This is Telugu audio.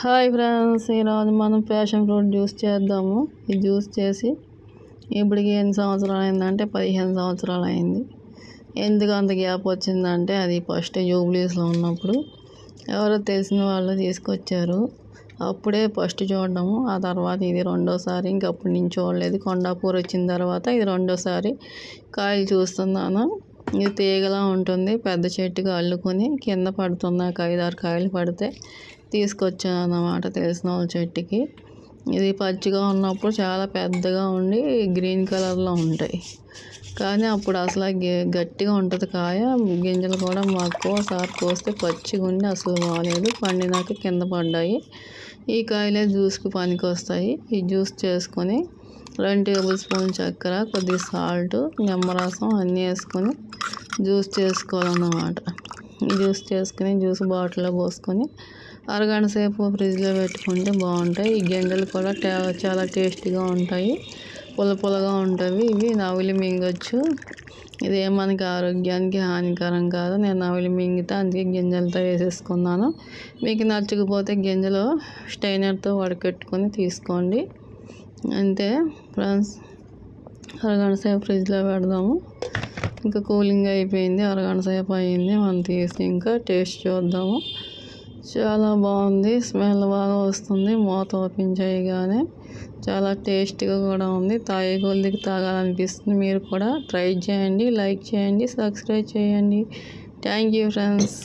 హాయ్ ఫ్రెండ్స్, ఈరోజు మనం ప్యాషన్ ఫ్రూట్ జ్యూస్ చేద్దాము. ఈ జ్యూస్ చేసి ఇప్పటికి ఎన్ని సంవత్సరాలు అయిందంటే 15 సంవత్సరాలు అయింది. ఎందుకు అంత గ్యాప్ వచ్చిందంటే అది ఫస్ట్ జూబ్లీస్లో ఉన్నప్పుడు ఎవరో తెలిసిన వాళ్ళు తీసుకొచ్చారు. అప్పుడే ఫస్ట్ చూడడము, ఆ తర్వాత ఇది రెండోసారి. ఇంకప్పటి నుంచి చూడలేదు. కొండాపూర్ వచ్చిన తర్వాత ఇది రెండోసారి కాయలు చూస్తున్నాను. ఇది తీగలా ఉంటుంది, పెద్ద చెట్టుగా అల్లుకొని కింద పడుతున్నాయి. 5-6 కాయలు పడితే తీసుకొచ్చాను అన్నమాట తెలిసిన వాళ్ళ చెట్టుకి. ఇది పచ్చిగా ఉన్నప్పుడు చాలా పెద్దగా ఉండి గ్రీన్ కలర్లో ఉంటాయి, కానీ అప్పుడు అసలు గట్టిగా ఉంటుంది కాయ. గింజలు కూడా ఎక్కువసారి కోస్తే పచ్చిగా ఉండి అసలు బాగాలేదు. పండినాక కింద పడ్డాయి. ఈ కాయలే జ్యూస్కి పనికి వస్తాయి. ఈ జ్యూస్ చేసుకొని 2 టేబుల్ స్పూన్ చక్కెర, కొద్దిగా సాల్ట్, నిమ్మరసం అన్నీ వేసుకొని జ్యూస్ చేసుకోవాలన్నమాట. జ్యూస్ చేసుకుని జ్యూస్ బాటిల్లో పోసుకొని అరగంట సేపు ఫ్రిడ్జ్లో పెట్టుకుంటే బాగుంటాయి. ఈ గింజలు కూడా చాలా టేస్టీగా ఉంటాయి, పుల్లగా ఉంటాయి. ఇవి నవిలి మింగొచ్చు. ఇదే మనకి ఆరోగ్యానికి హానికరం కాదు. నేను నవిలి మింగితే అందుకే గింజలతో వేసేసుకున్నాను. మీకు నచ్చకపోతే గింజలు స్టైనర్తో వడకట్టుకొని తీసుకోండి. అంతే ఫ్రెండ్స్, అరగంట సేపు ఫ్రిడ్జ్లో పెడదాము. ఇంకా కూలింగ్ అయిపోయింది, అరగంట సేపు అయింది. మనం తీసి ఇంకా టేస్ట్ చూద్దాము. చాలా బాగుంది, స్మెల్ బాగా వస్తుంది. మూత ఓపెన్ చేయగానే చాలా టేస్టీగా కూడా ఉంది. తాగే కొద్దికి తాగాలనిపిస్తుంది. మీరు కూడా ట్రై చేయండి, లైక్ చేయండి, సబ్స్క్రైబ్ చేయండి. Thank you friends.